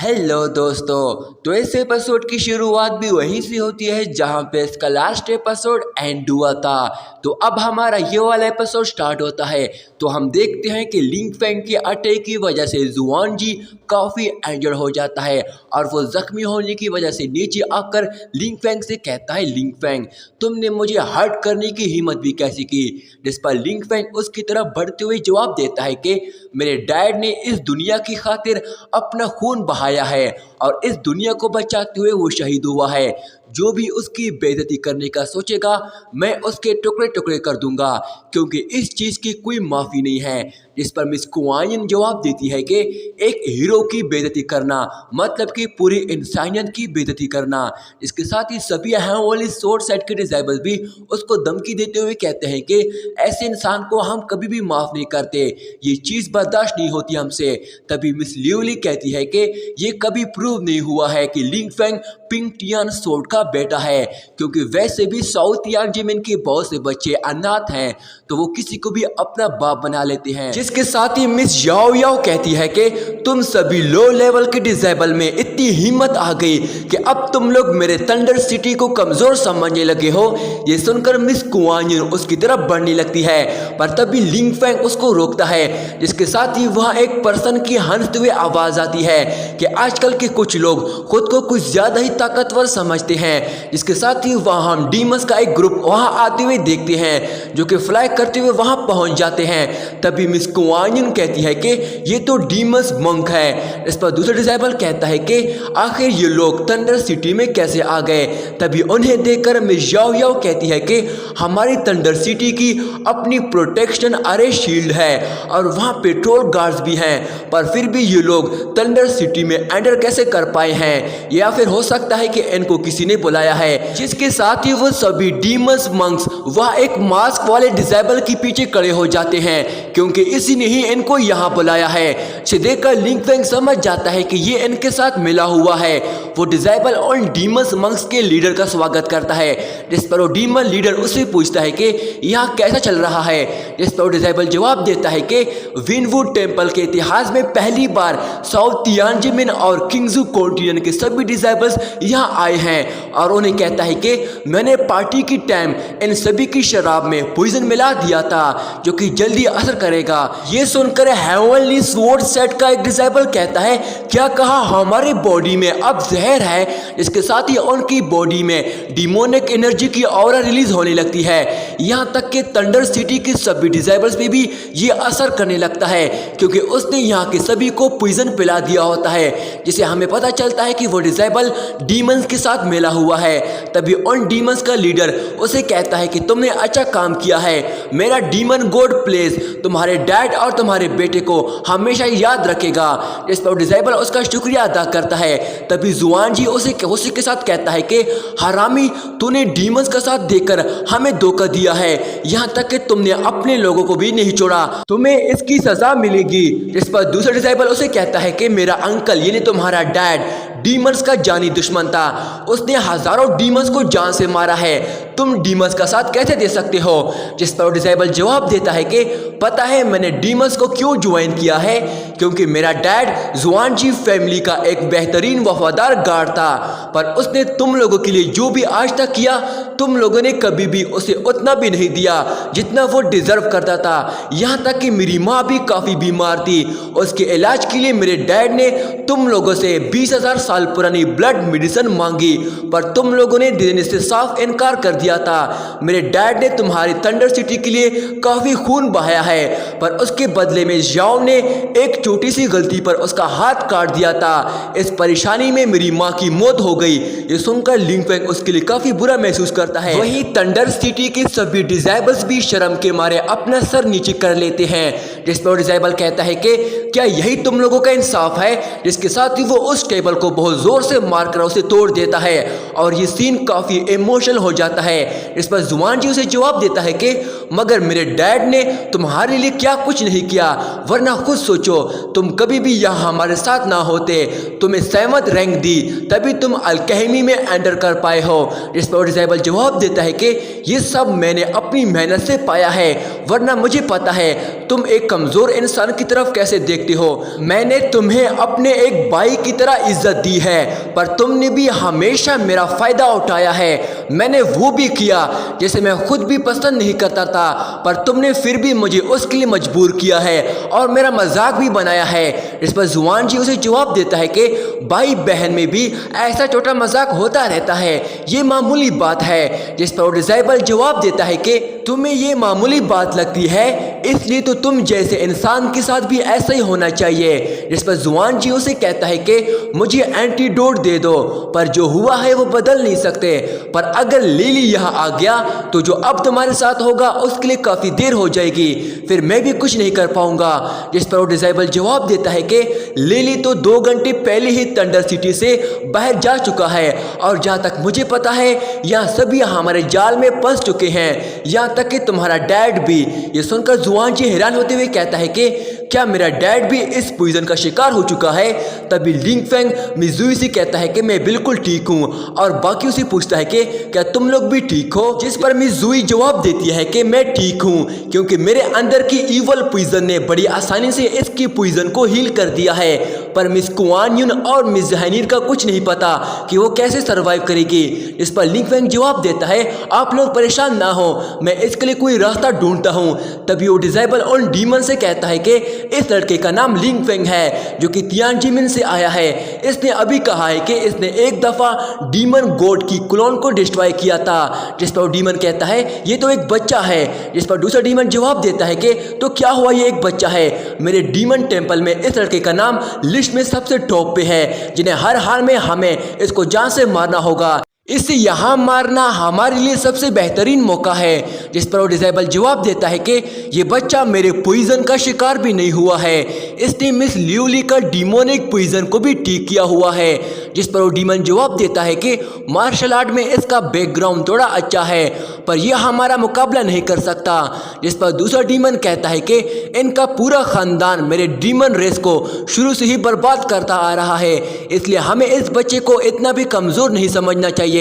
Hello दोस्तों, तो इस एपिसोड की शुरुआत भी वहीं से होती है जहां पे इसका लास्ट एपिसोड एंड हुआ था। तो अब हमारा ये वाला एपिसोड स्टार्ट होता है। तो हम देखते हैं कि लिंग फैंग के अटैक की वजह से जुआनजी काफ़ी इंजर्ड हो जाता है और वो जख्मी होने की वजह से नीचे आकर लिंग फैंग से कहता है, लिंग फैंग तुमने मुझे हर्ट करने की हिम्मत भी कैसी की। जिस पर लिंग फैंग उसकी तरफ बढ़ते हुए जवाब देता है कि मेरे डैड ने इस दुनिया की खातिर अपना खून बहाया है और इस दुनिया को बचाते हुए वो शहीद हुआ है। जो भी उसकी बेइज्जती करने का सोचेगा मैं उसके टुकड़े टुकड़े कर दूंगा, क्योंकि इस चीज़ की कोई माफ़ी नहीं है। जिस पर मिस कुआइन जवाब देती है कि एक हीरो की बेइज्जती करना मतलब कि पूरी इंसानियत की बेइज्जती करना। इसके साथ ही सभी अहम वाली सोर्स सेट के डिजाइबल भी उसको धमकी देते हुए कहते हैं कि ऐसे इंसान को हम कभी भी माफ़ नहीं करते, ये चीज़ बर्दाश्त नहीं होती हमसे। तभी मिस लियोली कहती है कि ये कभी प्रूव नहीं हुआ है कि लिंग फैंग पिंग टियान सोल्ड का बेटा है, क्योंकि वैसे भी साउथ यांजिमिन के बहुत से बच्चे अनाथ हैं तो वो किसी को भी अपना बाप बना लेते हैं। जिसके साथ ही मिस याओ याओ कहती है कि तुम सभी लो लेवल के डिसेबल में इतनी हिम्मत आ गई कि अब तुम लोग मेरे थंडर सिटी को कमजोर समझने लगे हो। ये सुनकर मिस कुआइन उसकी तरफ बढ़ने लगती है, पर तभी लिंग फैंग उसको रोकता है। जिसके साथ ही वहाँ एक पर्सन की हंसते हुए आवाज आती है कि आजकल के कुछ लोग खुद को कुछ ज्यादा ही ताकतवर समझते हैं। जिसके साथ ही वहाँ हम डीमंस का एक ग्रुप वहाँ आते हुए देखते हैं जो कि फ्लाई करते हुए वहाँ पहुँच जाते हैं। तभी मिस कुआइन कहती है कि ये तो डीमंस मंक है। इस पर दूसरा डिसेबल कहता है कि आखिर ये लोग थंडर सिटी में कैसे आ गए। तभी उन्हें देखकर मिस याओ याओ कहती है कि हमारी थंडर सिटी की अपनी प्रोटेक्शन अरे शील्ड है और वहाँ पेट्रोल गार्ड्स भी हैं, पर फिर भी ये लोग थंडर सिटी में एंटर कैसे कर पाए हैं, या फिर हो सकता है कि इनको किसी ने बुलाया है। जिसके साथ ही वो सभी डीमंस मंक्स वह एक मास्क वाले डिसेबल के पीछे खड़े हो जाते हैं, क्योंकि इसी ने ही इनको यहाँ बुलाया है। इसे देखकर लिंग फैंग समझ जाता है कि ये इनके साथ मिला हुआ है। वो डिसेबल उन डीमंस मंक्स के लीडर का स्वागत करता है, जिस पर वो डीमन लीडर उससे पूछता है कि यहाँ कैसा चल रहा है। जिस पर वो डिसेबल जवाब देता है कि विनवुड टेम्पल के इतिहास में पहली बार साउथ यांजिमिन और किंगजू कॉन्टिनेंट के सभी डिसेबल्स यहाँ आए हैं, और उन्हें कहता है कि मैंने पार्टी की टाइम इन सभी की शराब में पॉइजन मिला दिया था जो कि जल्दी असर करेगा। ये सुनकर हेवनली स्वॉर्ड सेट का एक डिसेबल कहता है, क्या कहा हमारी बॉडी में अब जहर है। इसके साथ ही उनकी बॉडी में डिमोनिक एनर्जी की ऑरा रिलीज होने लगती है। यहाँ तक कि थंडर सिटी के सभी डिसेबल्स पे भी ये असर करने लगता है, क्योंकि उसने यहाँ के सभी को पॉइजन पिला दिया होता है, जिसे हमें पता चलता है कि वो डिसेबल डीमंस के साथ मिला हुआ है। तभी उन डीमंस का लीडर उसे कहता है कि तुमने अच्छा काम किया है, मेरा डीमन गॉड प्लेस तुम्हारे डैड और तुम्हारे बेटे को हमेशा याद रखेगा। इस पर डिसेबल उसका शुक्रिया अदा करता है। तभी जुआनजी उसी के साथ कहता है कि हरामी तूने डीमंस का साथ देकर हमें धोखा दिया है, यहाँ तक कि तुमने अपने लोगों को भी नहीं छोड़ा, तुम्हें इसकी सजा मिलेगी। इस पर दूसरा डिसेबल उसे कहता है कि मेरा अंकल यानी तुम्हारा डैड डीमंस का जानी दुश्मन था, उसने हजारों डीमंस को जान से मारा है, तुम डीमंस का साथ कैसे दे सकते हो। जिस पर डिसेबल जवाब देता है कि पता है मैंने डीमंस को क्यों ज्वाइन किया है, क्योंकि मेरा डैड जुआनजी फैमिली का एक बेहतरीन वफादार गार्ड था, पर उसने तुम लोगों के लिए जो भी आज तक किया तुम लोगों ने कभी भी उसे उतना भी नहीं दिया जितना वो डिजर्व करता था। यहाँ तक कि मेरी माँ भी काफ़ी बीमार थी, उसके इलाज के लिए मेरे डैड ने तुम लोगों से 20,000 साल पुरानी ब्लड मेडिसिन मांगी, पर तुम लोगों ने देने से साफ इनकार कर दिया था। मेरे डैड ने तुम्हारी थंडर सिटी के लिए काफ़ी खून बहाया है, पर उसके बदले में याओ ने एक छोटी सी गलती पर उसका हाथ काट दिया था। इस परेशानी में मेरी माँ की मौत हो गई। ये सुनकर लिंग फैंग उसके लिए काफ़ी बुरा महसूस करता है। वहीं थंडर सिटी के सभी डिसेबल्स भी शर्म के मारे अपना सर नीचे कर लेते हैं। जिस पर डिसेबल कहता है कि क्या यही तुम लोगों का इंसाफ है। जिसके साथ ही वो उस टेबल को बहुत जोर से मारकर उसे तोड़ देता है और ये सीन काफ़ी इमोशनल हो जाता है। इस पर जुआनजी उसे जवाब देता है कि मगर मेरे डैड ने तुम्हारे लिए क्या कुछ नहीं किया, वरना खुद सोचो तुम कभी भी यहाँ हमारे साथ ना होते, तुम्हें 7th रैंक दी तभी तुम अल-कहमी में एंटर कर पाए हो। जिस पर डिसेबल जवाब देता है कि ये सब मैंने अपनी मेहनत से पाया है, वरना मुझे पता है तुम एक कमज़ोर इंसान की तरफ कैसे देखते हो। मैंने तुम्हें अपने एक भाई की तरह इज्जत दी है, पर तुमने भी हमेशा मेरा फ़ायदा उठाया है। मैंने वो भी किया जैसे मैं खुद भी पसंद नहीं करता था, पर तुमने फिर भी मुझे उसके लिए मजबूर किया है और मेरा मजाक भी बनाया है। इस पर जुआन जी उसे जवाब देता है कि भाई बहन में भी ऐसा छोटा मजाक होता रहता है, ये मामूली बात है। जिस पर डिसेबल जवाब देता है कि तुम्हें ये मामूली बात लगती है, इसलिए तो तुम जैसे इंसान के साथ भी ऐसा ही होना चाहिए। जिस पर जुआन जी उसे कहता है कि मुझे एंटीडोट दे दो, पर जो हुआ है वो बदल नहीं सकते, पर अगर लिली यहाँ आ गया तो जो अब तुम्हारे साथ होगा उसके लिए काफ़ी देर हो जाएगी, फिर मैं भी कुछ नहीं कर पाऊंगा। जिस पर डिसेबल जवाब देता है कि लिली तो 2 घंटे पहले ही थंडर सिटी से बाहर जा चुका है, और जहाँ तक मुझे पता है यहाँ सभी हमारे जाल में फंस चुके हैं, यहाँ तक कि तुम्हारा डैड भी। ये सुनकर जुआन जी हैरान होते हुए कहता है कि क्या मेरा डैड भी इस पॉइजन का शिकार हो चुका है। तभी लिंग फेंग मिजुई से कहता है कि मैं बिल्कुल ठीक हूँ, और बाकियों से पूछता है कि क्या तुम लोग भी ठीक हो। जिस पर मिजुई जवाब देती है कि मैं ठीक हूँ, क्योंकि मेरे अंदर की इवल पॉइजन ने बड़ी आसानी से इसकी पॉइजन को हील कर दिया है। पर मिस कुआन युन और मिस जहानीर का कुछ नहीं पता कि वो कैसे सरवाइव करेगी। इस पर लिंग फेंग जवाब देता है आप लोग परेशान ना हो, मैं इसके लिए कोई रास्ता ढूंढता हूँ। तभी वो डिसेबल उन डीमन से कहता है कि इस लड़के का नाम लिंग फेंग है, जो कि तियानजिमिन से आया है। इसने अभी कहा है कि इसने एक दफ़ा डीमन गॉड की क्लोन को डिस्ट्रॉय किया था। जिस पर डीमन कहता है ये तो एक बच्चा है। जिस पर दूसरा डीमन जवाब देता है कि तो क्या हुआ, ये एक बच्चा है। मेरे डीमन टेम्पल में इस लड़के का नाम लिस्ट में सबसे टॉप पे है, जिन्हें हर हाल में हमें इसको जान से मारना होगा। इसे यहाँ मारना हमारे लिए सबसे बेहतरीन मौका है। जिस पर वो डिसेबल जवाब देता है कि ये बच्चा मेरे पॉइजन का शिकार भी नहीं हुआ है, इसने मिस ल्यूली का डिमोनिक पॉइजन को भी ठीक किया हुआ है। जिस पर वो डीमन जवाब देता है कि मार्शल आर्ट में इसका बैकग्राउंड थोड़ा अच्छा है, पर यह हमारा मुकाबला नहीं कर सकता। जिस पर दूसरा डीमन कहता है कि इनका पूरा खानदान मेरे डीमन रेस को शुरू से ही बर्बाद करता आ रहा है, इसलिए हमें इस बच्चे को इतना भी कमज़ोर नहीं समझना चाहिए।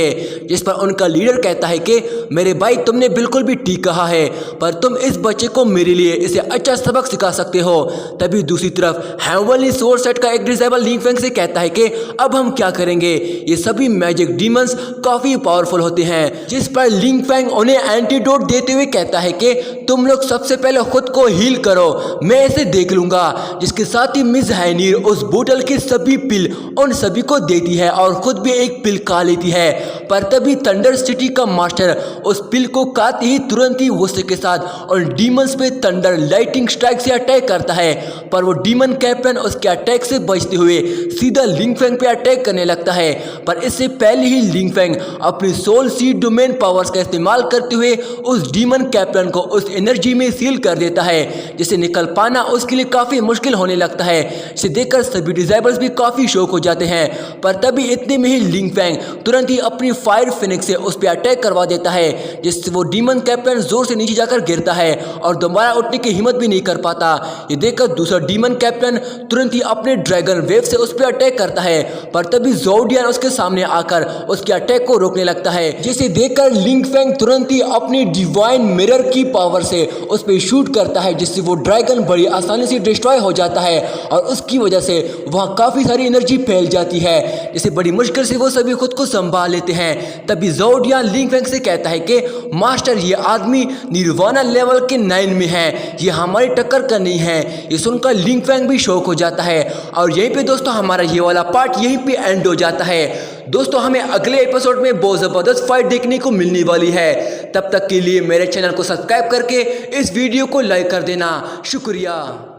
जिस पर उनका लीडर कहता है कि मेरे भाई तुमने बिल्कुल भी ठीक कहा है, पर तुम इस बच्चे को मेरे लिए इसे अच्छा सबक सिखा सकते हो। तभी दूसरी तरफ हेवनली सोर्ड सेट का एक डिसेबल लिंग फेंग से कहता है कि अब हम क्या करेंगे, ये सभी मैजिक डीमंस काफ़ी पावरफुल होते हैं। जिस पर लिंग फेंग उन्हें एंटीडोट देते हुए कहता है कि तुम लोग सबसे पहले खुद को हील करो, मैं इसे देख लूंगा। जिसके साथ ही मिस हैनीर उस बोतल की सभी पिल उन सभी को देती है और खुद भी एक पिल खा लेती है। पर तभी थंडर सिटी का मास्टर उस पिल को खाते ही तुरंत ही गुस्से के साथ और डीमंस पे थंडर लाइटिंग स्ट्राइक से अटैक करता है, पर वो डीमन कैप्टन उसके अटैक से बचते हुए सीधा लिंग फेंग पे अटैक करने लगता है। पर इससे पहले ही लिंग फेंग अपनी सोल सी डोमेन पावर्स का इस्तेमाल करते हुए उस डीमन कैप्टन को उस एनर्जी में सील कर देता है, जिसे निकल पाना उसके लिए काफ़ी मुश्किल होने लगता है। इसे देखकर सभी डिसेबल्स भी काफ़ी शौक हो जाते हैं। पर तभी इतने में ही लिंग फेंग तुरंत ही अपनी फायर फिनिक्स से उस पर अटैक करवा देता है, जिससे वो डीमन कैप्टन जोर से नीचे जाकर गिरता है और दोबारा उठने की हिम्मत भी नहीं कर पाता। ये देखकर दूसरा डीमन कैप्टन तुरंत ही अपने ड्रैगन वेव से उस पर अटैक करता है, पर तभी जोडियन उसके सामने आकर उसके अटैक को रोकने लगता है, जिसे देखकर लिंग फेंग तुरंत ही अपनी डिवाइन मिरर की पावर से उस पर शूट करता है, जिससे वो ड्रैगन बड़ी आसानी से डिस्ट्रॉय हो जाता है और उसकी वजह से वहाँ काफ़ी सारी एनर्जी फैल जाती है, जिसे बड़ी मुश्किल से वो सभी खुद को संभाल लेते हैं। तभी जोडियन लिंग फेंग से कहता है कि मास्टर ये आदमी निर्वाणा लेवल के 9 में है, ये हमारी टक्कर का नहीं है। ये सुनकर लिंग फेंग भी शौक हो जाता है और यहीं पे दोस्तों हमारा ये वाला पार्ट यहीं पे एंड हो जाता है। दोस्तों हमें अगले एपिसोड में बहुत ज़बरदस्त फाइट देखने को मिलने वाली है। तब तक के लिए मेरे चैनल को सब्सक्राइब करके इस वीडियो को लाइक कर देना। शुक्रिया।